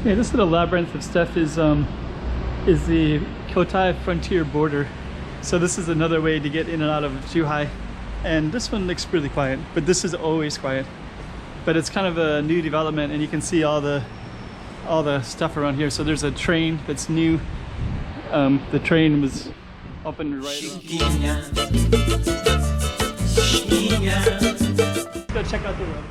Yeah, this little labyrinth of stuff is the Cotai frontier border. So this is another way to get in and out of Zhuhai. And this one looks really quiet, but this is always quiet. But it's kind of a new development, and you can see all the stuff around here. So there's a train that's new. The train was opened right around. Let's go check out the road.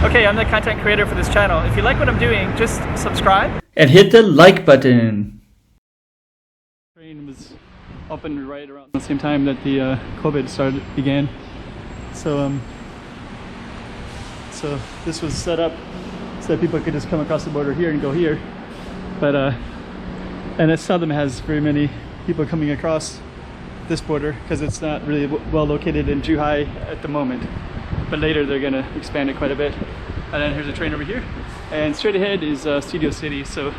Okay, I'm the content creator for this channel. If you like what I'm doing, just subscribe and hit the like button. The train was opened right around the same time that the COVID began. So this was set up so that people could just come across the border here and go here. But and it seldom has very many people coming across this border because it's not really well located in Zhuhai at the moment. But later they're going to expand it quite a bit. And then here's a train over here. And straight ahead is Studio City. So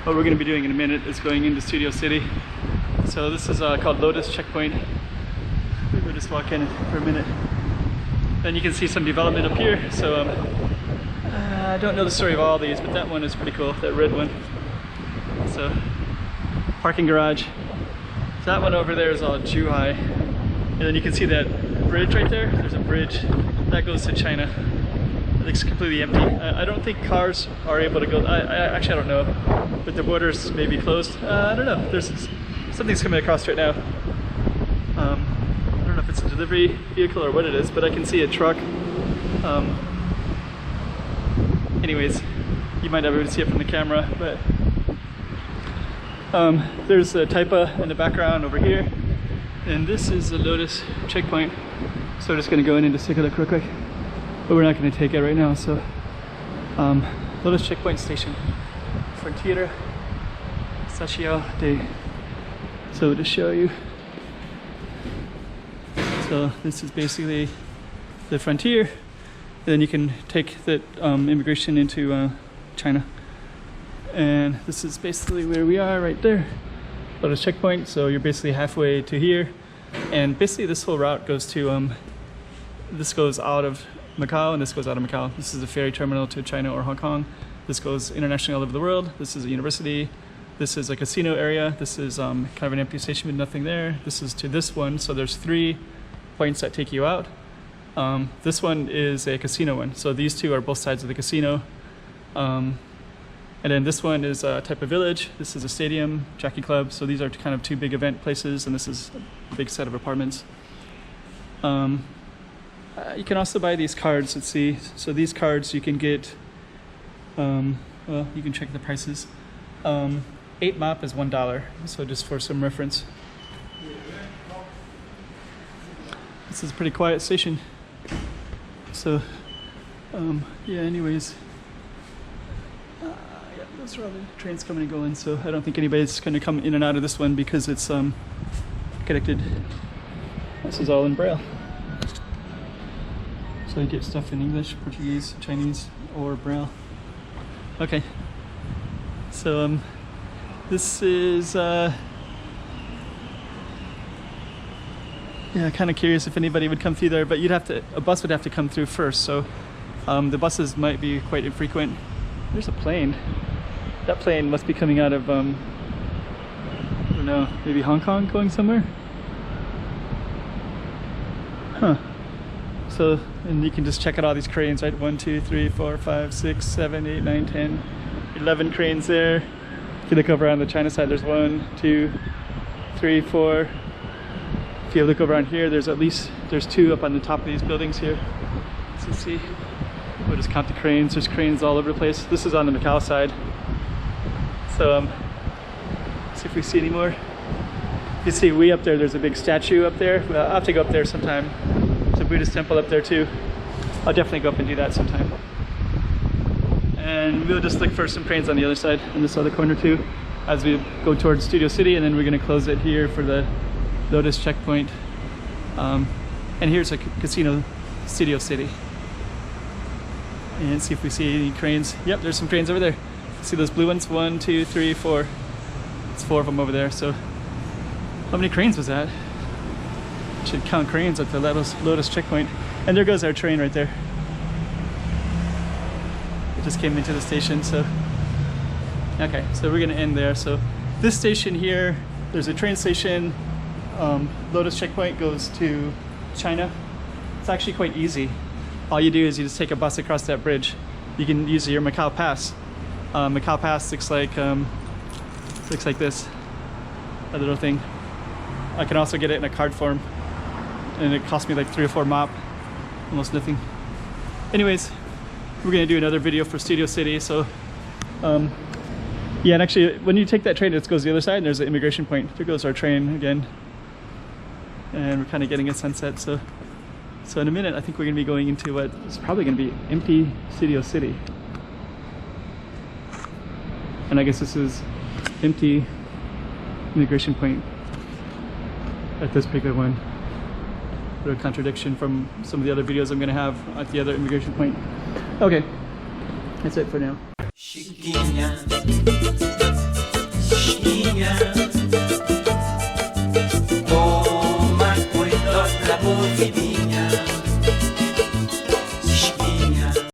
what we're going to be doing in a minute is going into Studio City. So this is called Lotus checkpoint. We'll just walk in for a minute. Then you can see some development up here. So I don't know the story of all these, but that one is pretty cool, that red one. So parking garage. So that one over there is all Zhuhai. And then you can see that bridge right there. There's a bridge that goes to China. It looks completely empty. I don't think cars are able to go. Actually, I don't know. But the borders may be closed. I don't know. There's something's coming across right now. I don't know if it's a delivery vehicle or what it is, but I can see a truck. Anyways, you might not be able to see it from the camera, but there's a Taipa in the background over here. And this is the Lotus checkpoint. So we're just going to go in and just take a look real quick. But we're not going to take it right now. So Lotus checkpoint station. Frontiera Sachio de. So to show you. So this is basically the frontier. And then you can take the immigration into China. And this is basically where we are right there. Lotus checkpoint. So you're basically halfway to here. And basically this whole route goes to, this goes out of Macau and this goes out of Macau. This is a ferry terminal to China or Hong Kong. This goes internationally all over the world. This is a university. This is a casino area. This is kind of an empty station with nothing there. This is to this one. So there's 3 points that take you out. This one is a casino one. So these two are both sides of the casino. And then this one is a type of village. This is a stadium, jockey club. So these are kind of 2 big event places, and this is a big set of apartments. You can also buy these cards. Let's see. So these cards you can get, well, you can check the prices. 8 mop is $1. So just for some reference. This is a pretty quiet station. So, yeah, anyways. Yeah, those are all the trains coming and going. So I don't think anybody's going to come in and out of this one because it's connected. This is all in Braille. So you get stuff in English, Portuguese, Chinese, or Braille. Okay. So this is yeah, kind of curious if anybody would come through there, but a bus would have to come through first. So the buses might be quite infrequent. There's a plane. That plane must be coming out of I don't know, maybe Hong Kong going somewhere. Huh. So, and you can just check out all these cranes, right? 1, 2, 3, 4, 5, 6, 7, 8, 9, 10, 11 cranes there. If you look over on the China side, there's 1, 2, 3, 4. If you look over on here, there's 2 up on the top of these buildings here. So let's see. We'll just count the cranes. There's cranes all over the place. This is on the Macau side. So, see if we see any more. You see way up there, there's a big statue up there. Well, I'll have to go up there sometime. There's a Buddhist temple up there too. I'll definitely go up and do that sometime. And we'll just look for some cranes on the other side, in this other corner too, as we go towards Studio City, and then we're going to close it here for the Lotus checkpoint. And here's a casino, Studio City. And see if we see any cranes. Yep, there's some cranes over there. See those blue ones? 1, 2, 3, 4. It's 4 of them over there. So how many cranes was that? Should count cranes at the Lotus checkpoint. And there goes our train right there. It just came into the station, so okay, so we're gonna end there. So this station here, there's a train station. Lotus checkpoint goes to China. It's actually quite easy. All you do is you just take a bus across that bridge. You can use your Macau pass. Macau pass looks like this, a little thing. I can also get it in a card form, and it cost me like 3 or 4 mop, almost nothing. Anyways, we're gonna do another video for Studio City. So yeah, and actually when you take that train, it goes the other side and there's an immigration point. There goes our train again, and we're kind of getting a sunset. So in a minute I think we're gonna be going into what is probably gonna be empty Studio City, and I guess this is empty immigration point at this particular one. A contradiction from some of the other videos I'm gonna have at the other immigration point. Okay, that's it for now. Chiquinha, chiquinha, toma cuidado da boa